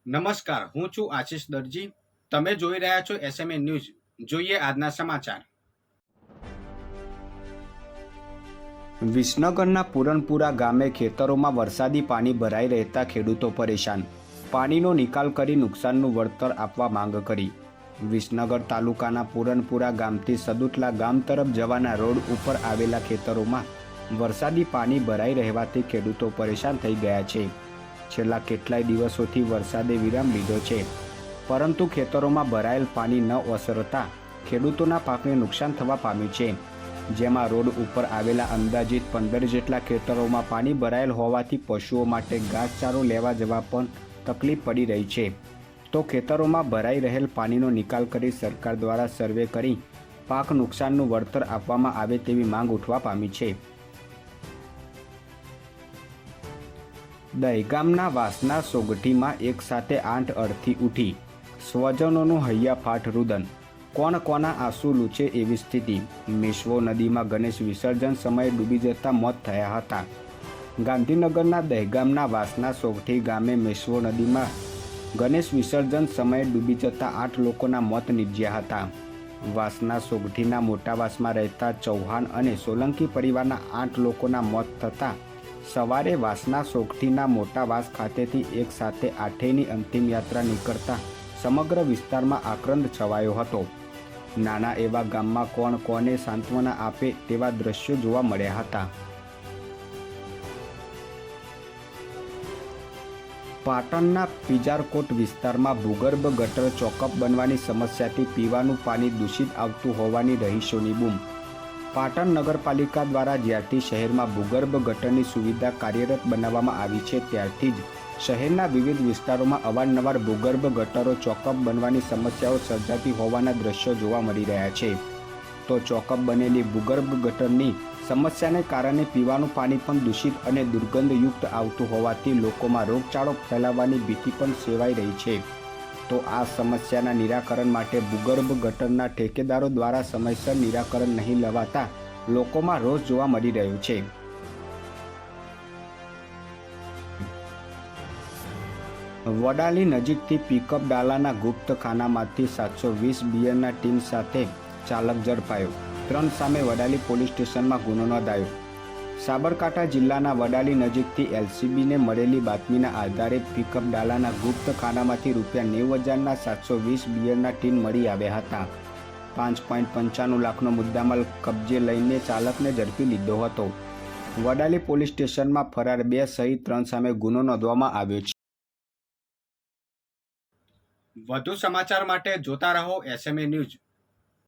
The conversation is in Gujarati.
નમસ્કાર, હું છું આશિષ દરજી. તમે જોઈ રહ્યા છો એસએમએ ન્યૂઝ. જોઈએ આજના સમાચાર. વિસનગરના પૂરનપુરા ગામે ખેતરોમાં વરસાદી પાણી ભરાઈ રહેતા ખેડૂતો પરેશાન. પાણીનો નિકાલ કરી નુકસાનનું વળતર આપવા માંગ કરી. વિસનગર તાલુકાના પૂરનપુરા ગામથી સદુટલા ગામ તરફ જવાના રોડ ઉપર આવેલા ખેતરોમાં વરસાદી પાણી ભરાઈ રહેવાથી ખેડૂતો પરેશાન થઈ ગયા છે. છેલ્લા કેટલાય દિવસોથી વરસાદે વિરામ લીધો છે, પરંતુ ખેતરોમાં ભરાયેલ પાણી ન ઓસરતા ખેડૂતોના પાકને નુકસાન થવા પામ્યું છે. જેમાં રોડ ઉપર આવેલા અંદાજિત 15 જેટલા ખેતરોમાં પાણી ભરાયેલ હોવાથી પશુઓ માટે ઘાસચારો લેવા જવા પણ તકલીફ પડી રહી છે. તો ખેતરોમાં ભરાઈ રહેલ પાણીનો નિકાલ કરી સરકાર દ્વારા સર્વે કરી પાક નુકસાનનું વળતર આપવામાં આવે તેવી માંગ ઉઠવા પામી છે. દહેગામના વાસના સોગઠીમાં એક સાથે 8 અર્થી ઉઠી. સ્વજનોનું હૈયાફાટ રુદન. કોણ કોના આંસુ લૂછે એવી સ્થિતિ. મેશ્વો નદીમાં ગણેશ વિસર્જન સમયે ડૂબી જતા મોત થયા હતા. ગાંધીનગરના દહેગામના વાસના સોગઠી ગામે મેશ્વો નદીમાં ગણેશ વિસર્જન સમયે ડૂબી જતા 8 લોકોના મોત નીપજ્યા હતા. વાસના સોગઠીના મોટાવાસમાં રહેતા ચૌહાણ અને સોલંકી પરિવારના 8 લોકોના મોત થતાં સવારે વાસના સોગઠીના મોટાવાસ ખાતેથી એક સાથે આઠેયની અંતિમ યાત્રા નીકળતા સમગ્ર વિસ્તારમાં આક્રંદ છવાયો હતો. નાના એવા ગામમાં કોણ કોને સાંત્વના આપે તેવા દ્રશ્યો જોવા મળ્યા હતા. પાટણના પીજારકોટ વિસ્તારમાં ભૂગર્ભ ગટર ચોકઅપ બનવાની સમસ્યાથી પીવાનું પાણી દૂષિત આવતું હોવાની રહીશોની બૂમ. પાટણ નગરપાલિકા દ્વારા જ્યારથી શહેરમાં ભૂગર્ભ ગટરની સુવિધા કાર્યરત બનાવવામાં આવી છે, ત્યારથી જ શહેરના વિવિધ વિસ્તારોમાં અવારનવાર ભૂગર્ભ ગટરો ચોકઅપ બનવાની સમસ્યાઓ સર્જાતી હોવાના દ્રશ્યો જોવા મળી રહ્યા છે. તો ચોકઅપ બનેલી ભૂગર્ભ ગટરની સમસ્યાને કારણે પીવાનું પાણી પણ દૂષિત અને દુર્ગંધયુક્ત આવતું હોવાથી લોકોમાં રોગચાળો ફેલાવવાની ભીતિ પણ સેવાઈ રહી છે. તો આ સમસ્યાના નિરાકરણ માટે ભૂગર્ભ ગટરના ઠેકેદારો દ્વારા સમયસર નિરાકરણ નહીં લેવાતા લોકોમાં રોષ જોવા મળી રહ્યો છે. વડાલી નજીકથી પિકઅપ ડાલાના ગુપ્ત ખાનામાંથી 720 બિયરના ટીમ સાથે ચાલક ઝડપાયો. 3 સામે વડાલી પોલીસ સ્ટેશનમાં ગુનો નોંધાયો. સાબરકાંઠા જિલ્લાના વડાલી નજીકથી એલસીબીને મળેલી બાતમીના આધારે પિકઅપ ડાલાના ગુપ્ત ખાનામાંથી ₹90,000ના 720 બિયરના ટીન મળી આવ્યા હતા. 5.95 લાખનો મુદ્દામાલ કબજે લઈને ચાલકને ઝડપી લીધો હતો. વડાલી પોલીસ સ્ટેશનમાં ફરાર 2 સહિત 3 સામે ગુનો નોંધવામાં આવ્યો છે. વધુ સમાચાર માટે જોતા રહો એસએમએ ન્યૂઝ.